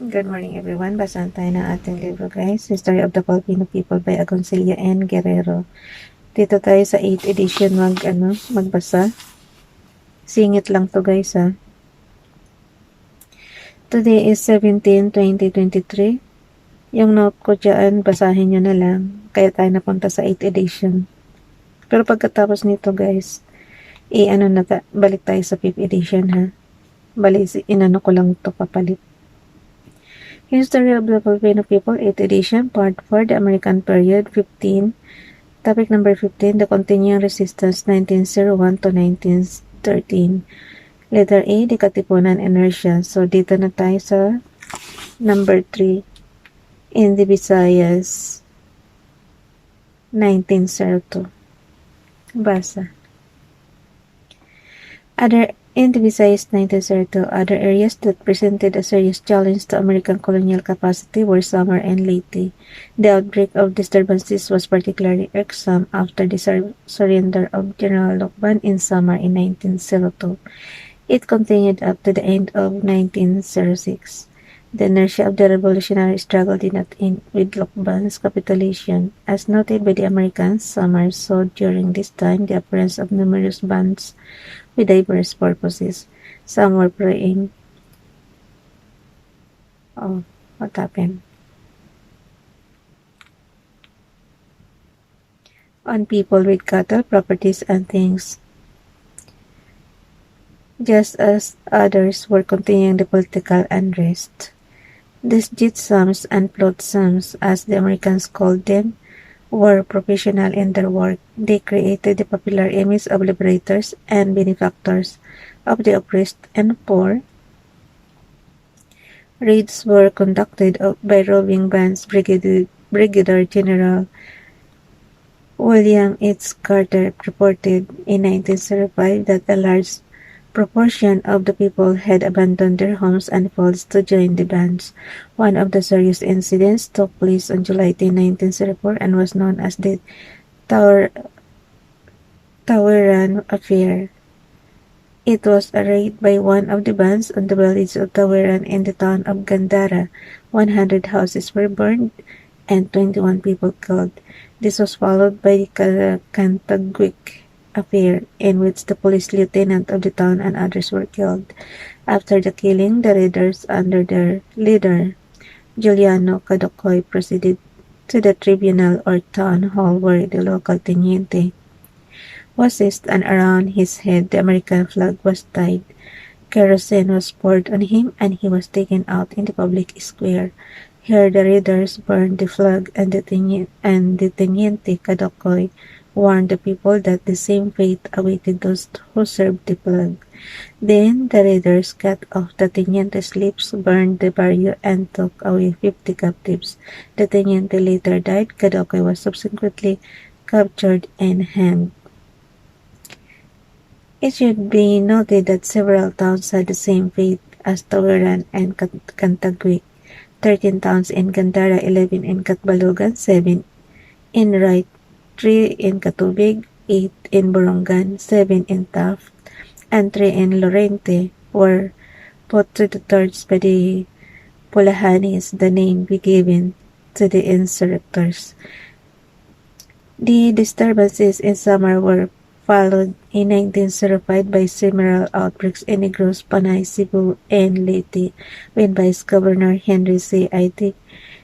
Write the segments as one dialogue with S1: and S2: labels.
S1: Good morning everyone. Basahan tayo ng ating libro guys. History of the Filipino People by Agoncillo and Guerrero. Dito tayo sa 8th edition magbasa. Singit lang to guys ha. Today is 17/20/23. Yung note ko dyan, basahin nyo na lang. Kaya tayo napunta sa 8th edition. Pero pagkatapos nito guys, balik tayo sa 5th edition ha. Inano ko lang to papalit. History of the Filipino People, 8th edition, Part 4, the American Period, 15. Topic number 15, the Continuing Resistance, 1901 to 1913. Letter A, the Katipunan Inertia. So, dito na tayo sa number 3. In the Visayas, 1902. Basa. In the Visayas 1902, other areas that presented a serious challenge to American colonial capacity were Samar and Leyte. The outbreak of disturbances was particularly irksome after the surrender of General Lokban in Samar in 1902. It continued up to the end of 1906. The inertia of the revolutionary struggle did not end with Lokban's capitulation. As noted by the Americans, Samar saw during this time the appearance of numerous bands with diverse purposes. Some were preying. Oh, what happened? On people with cattle, properties, and things. Just as others were continuing the political unrest. These jitsams and plotsams, as the Americans called them, were professional in their work. They created the popular image of liberators and benefactors of the oppressed and poor. Raids were conducted by roving bands. Brigadier General William H. Carter reported in 1905 that a large proportion of the people had abandoned their homes and fields to join the bands. One of the serious incidents took place on July 10, 1904 and was known as the Taweran Affair. It was a raid by one of the bands on the village of Taweran in the town of Gandara. 100 houses were burned and 21 people killed. This was followed by the Cantagwic Affair, in which the police lieutenant of the town and others were killed. After the killing, the raiders under their leader, Giuliano Cadocoy, proceeded to the tribunal or town hall where the local teniente was seized, and around his head the American flag was tied. Kerosene was poured on him and he was taken out in the public square. Here the raiders burned the flag, and the teniente Cadocoy warned the people that the same fate awaited those who served the flag. Then the raiders cut off the teniente's lips, burned the barrio, and took away 50 captives. The teniente later died. Cadocoy was subsequently captured and hanged. It should be noted that several towns had the same fate as Taweran and Cantagwic. 13 towns in Gandara, 11 in Catbalogan, 7 in Wright, 3 in Katubig, 8 in Borongan, 7 in Taft, and 3 in Lorente were put to the torch by the Pulahanis, the name be given to the insurrectors. The disturbances in summer were followed in 1905 by similar outbreaks in Negros, Panay, Cebu, and Leyte, when Vice Governor Henry C. Idig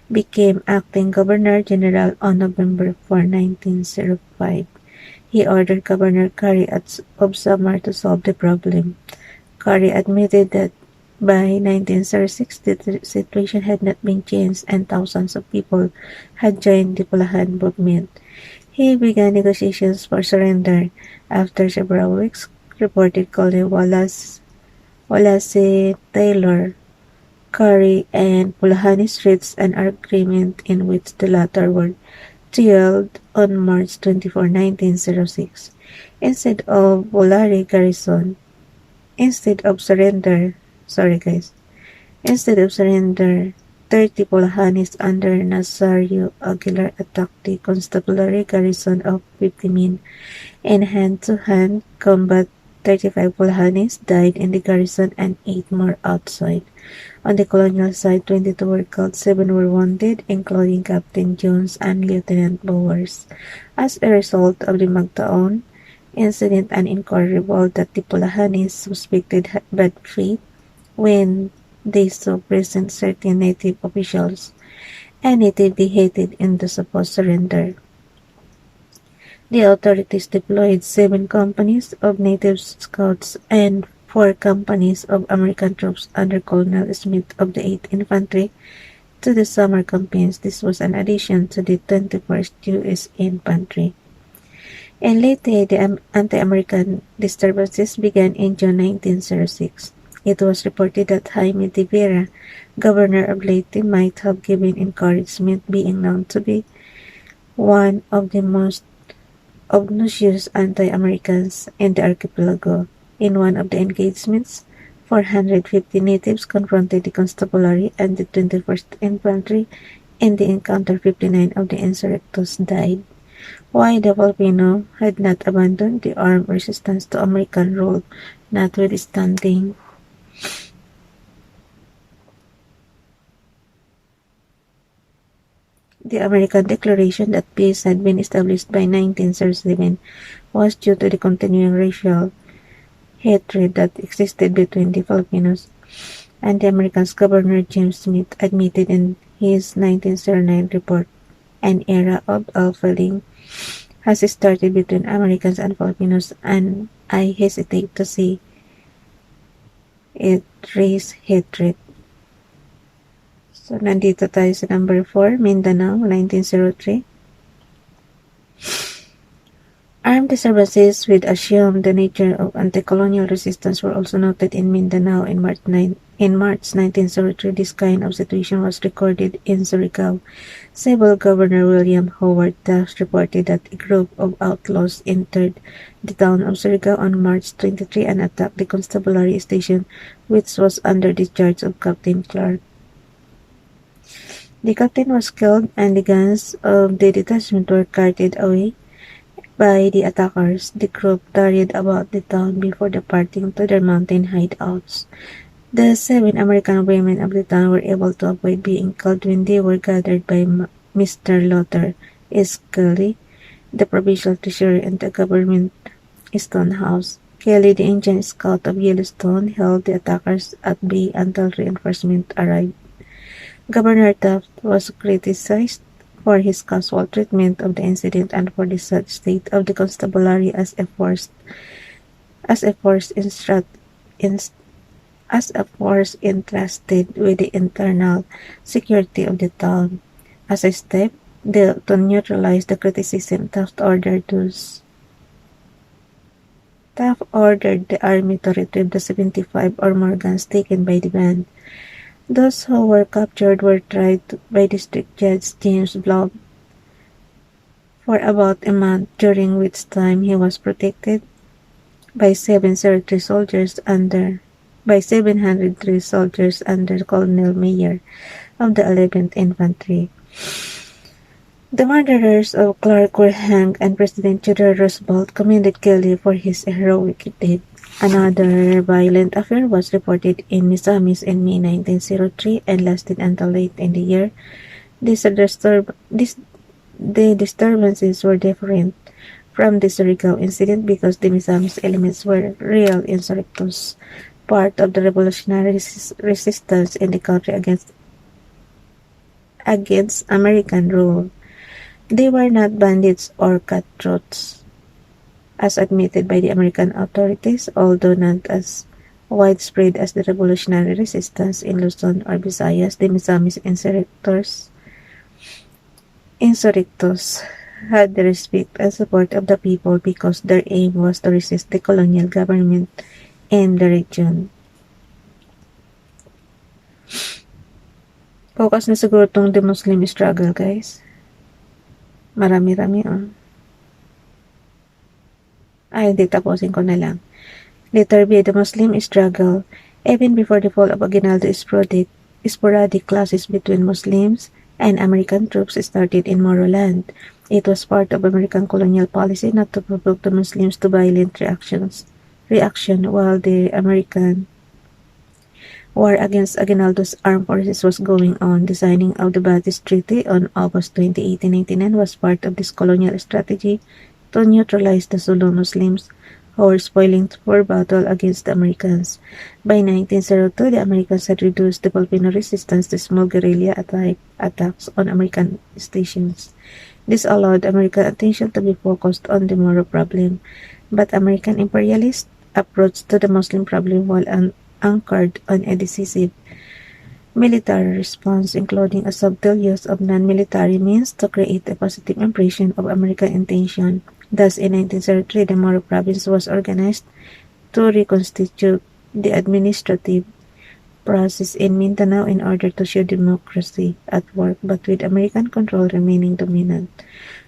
S1: became acting Governor General on November 4, 1905. He ordered Governor Curry of Samar to solve the problem. Curry admitted that by 1906 the situation had not been changed and thousands of people had joined the Pulahan movement. He began negotiations for surrender. After several weeks, reported Colonel Wallace Taylor, Curry, and Pulahanis reached an agreement in which the latter were jailed on March 24, 1906. Instead of surrender, 30 Pulahanis under Nazario Aguilar attacked the constabulary garrison of 50 men in hand-to-hand combat 35 Pulahanis died in the garrison and 8 more outside. On the colonial side, 22 were killed, 7 were wounded, including Captain Jones and Lieutenant Bowers. As a result of the Magtaon incident, an inquiry revealed that the Pulahanis suspected bad faith when they saw present certain native officials and natively hated in the supposed surrender. The authorities deployed 7 companies of native scouts and 4 companies of American troops under Colonel Smith of the 8th Infantry to the summer campaigns. This was an addition to the 21st U.S. Infantry. In Leyte, the anti-American disturbances began in June 1906. It was reported that Jaime de Vera, governor of Leyte, might have given encouragement, being known to be one of the most obnoxious anti-Americans in the archipelago. In one of the engagements, 450 natives confronted the constabulary and the 21st Infantry. In the encounter, 59 of the insurrectos died. Why the Filipino had not abandoned the armed resistance to American rule, notwithstanding the American declaration that peace had been established by 1907 was due to the continuing racial hatred that existed between the Filipinos and the Americans. Governor James Smith admitted in his 1909 report, "An era of ill-feeling has started between Americans and Filipinos, and I hesitate to see it race hatred." So, nandito tayo sa number 4, Mindanao, 1903. Armed disturbances with assumed the nature of anti-colonial resistance were also noted in Mindanao in March 1903. This kind of situation was recorded in Surigao. Civil Governor William Howard Taft reported that a group of outlaws entered the town of Surigao on March 23 and attacked the constabulary station, which was under the charge of Captain Clark. The captain was killed and the guns of the detachment were carted away by the attackers. The group tarried about the town before departing to their mountain hideouts. The 7 American women of the town were able to avoid being killed when they were gathered by Mr. Lothar S. Kelly, the provincial treasurer, in the government stone house. Kelly, the Indian scout of Yellowstone, held the attackers at bay until reinforcements arrived. Governor Taft was criticized for his casual treatment of the incident and for the sad state of the constabulary as a force entrusted with the internal security of the town. As a step to neutralize the criticism, Taft ordered the army to retrieve the 75 or more guns taken by the band. Those who were captured were tried by District Judge James Blob for about a month, during which time he was protected by 703 soldiers under Colonel Mayer of the 11th Infantry. The murderers of Clark were hanged, and President Theodore Roosevelt commended Kelly for his heroic deed. Another violent affair was reported in Misamis in May 1903 and lasted until late in the year. The disturbances were different from the Surigao incident because the Misamis elements were real insurrectos, part of the revolutionary resistance in the country against American rule. They were not bandits or cutthroats, as admitted by the American authorities, although not as widespread as the revolutionary resistance in Luzon or Visayas. The Misamis insurrectos had the respect and support of the people because their aim was to resist the colonial government in the region. Focus na siguro tong the Muslim struggle, guys. Marami-rami, hindi, tapusin ko na lang. Letter B, the Muslim struggle. Even before the fall of Aguinaldo, sporadic clashes between Muslims and American troops started in Moroland. It was part of American colonial policy not to provoke the Muslims to violent reactions reaction while the American war against Aguinaldo's armed forces was going on. The signing of the Batis Treaty on August 20, 1899 was part of this colonial strategy to neutralize the Sulu Muslims who were spoiling for battle against the Americans. By 1902, the Americans had reduced the Filipino resistance to small guerrilla attacks on American stations. This allowed American attention to be focused on the Moro problem, but American imperialist approach to the Muslim problem while anchored on a decisive military response, including a subtle use of non-military means to create a positive impression of American intention. Thus, in 1903, the Moro province was organized to reconstitute the administrative process in Mindanao in order to show democracy at work, but with American control remaining dominant.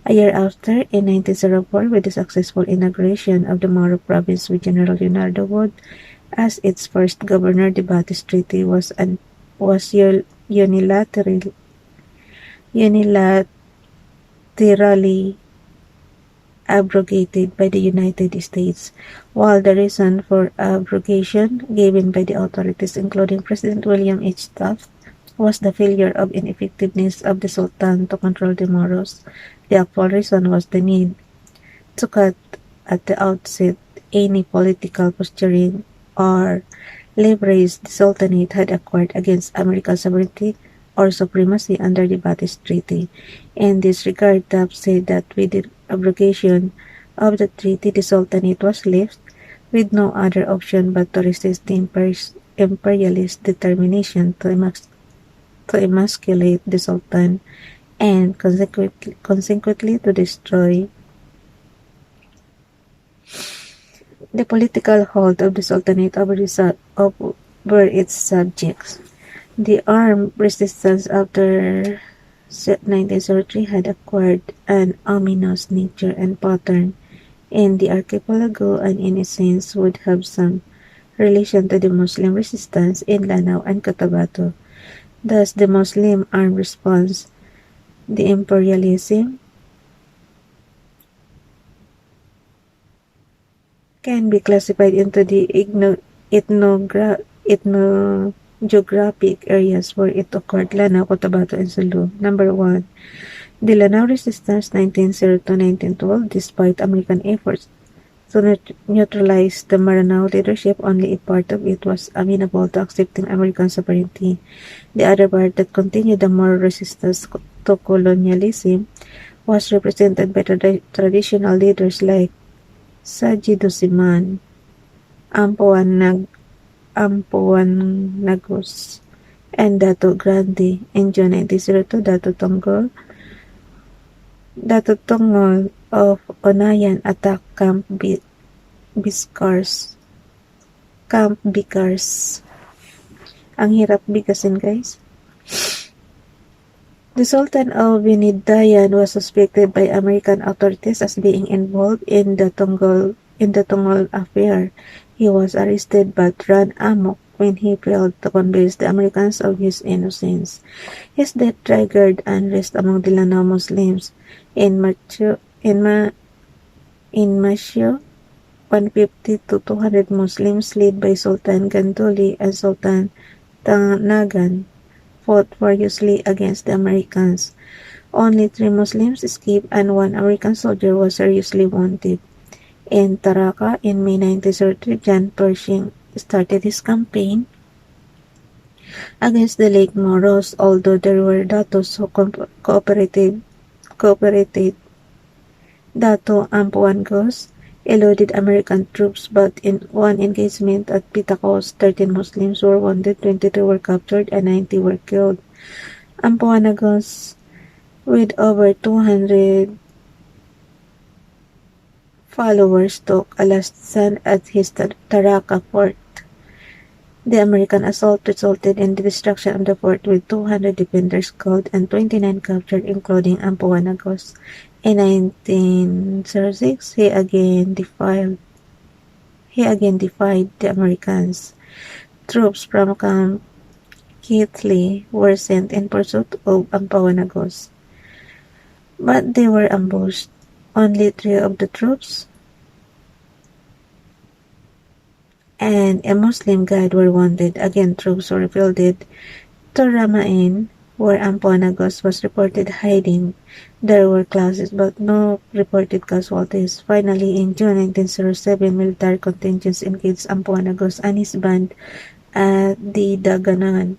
S1: A year after, in 1904, with the successful inauguration of the Moro province with General Leonardo Wood as its first governor, the Batis Treaty was unilaterally abrogated by the United States, while the reason for abrogation given by the authorities, including President William H. Taft, was the failure of ineffectiveness of the Sultan to control the Moros. The actual reason was the need to cut at the outset any political posturing or leverage the Sultanate had acquired against American sovereignty or supremacy under the Batis Treaty. In this regard, Taft said that with the abrogation of the treaty, the Sultanate was left with no other option but to resist the imperialist determination to emasculate the Sultan and consequently to destroy the political hold of the Sultanate over its subjects. The armed resistance after 1903 had acquired an ominous nature and pattern in the archipelago and in a sense would have some relation to the Muslim resistance in Lanao and Cotabato. Thus, the Muslim armed response, the imperialism, can be classified into the ethno-geographic areas where it occurred: Lanao, Cotabato, and Sulu. Number 1. The Lanao Resistance 1902-1912. Despite American efforts to neutralize the Maranao leadership, only a part of it was amenable to accepting American sovereignty. The other part that continued the moral resistance to colonialism was represented by traditional leaders like Sajido Siman, Ampuan Nagos, and Dato Grande. In June 1902, Dato Tongol of Onayan attacked Camp Bicars. Ang hirap bigasin, guys. The Sultan of Vidayan was suspected by American authorities as being involved in the Tongol affair. He was arrested but ran amok when he failed to convince the Americans of his innocence. His death triggered unrest among the Lanao Muslims. In March 150 to 200 Muslims led by Sultan Gandoli and Sultan Tanagan fought furiously against the Americans. Only 3 Muslims escaped and 1 American soldier was seriously wounded. In Taraka, in May 1903, John Pershing started his campaign against the Lake Moros, although there were Datos who cooperated. Dato Ampuan Gos eluded American troops, but in one engagement at Pitacos, 13 Muslims were wounded, 23 were captured, and 90 were killed. Ampuan Gos, with over 200 followers, took a last stand at his Taraka fort. The American assault resulted in the destruction of the fort, with 200 defenders killed and 29 captured, including Ampuan Gos. In 1906, he again defied the Americans. Troops from Camp Kitli were sent in pursuit of Ampuan Gos, but they were ambushed. Only 3 of the troops and a Muslim guide were wounded. Again, troops were fielded to Ramain, where Ampuanagos was reported hiding. There were clashes but no reported casualties. Finally, in June 1907, military contingents engaged Ampuanagos and his band at the Daganan,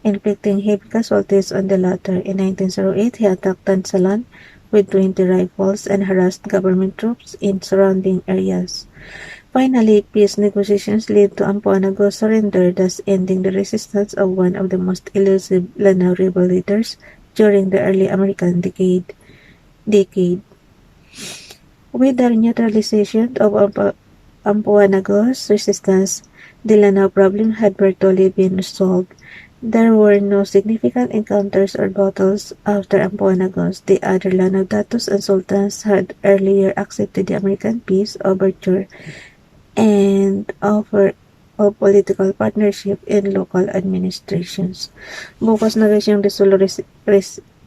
S1: inflicting heavy casualties on the latter. In 1908, he attacked Tansalan with 20 rifles and harassed government troops in surrounding areas. Finally, peace negotiations led to Ampuanagos' surrender, thus ending the resistance of one of the most elusive Lanao rebel leaders during the early American decade. With the neutralization of Ampuanagos' resistance, the Lanao problem had virtually been resolved. There were no significant encounters or battles after Ampuanagos. The other Lanao datos and sultans had earlier accepted the American peace overture and offer of political partnership in local administrations. Bukas na guys yung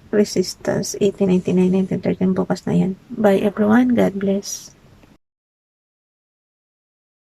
S1: Resistance 1899-1913. Bukas na yan. Bye everyone. God bless.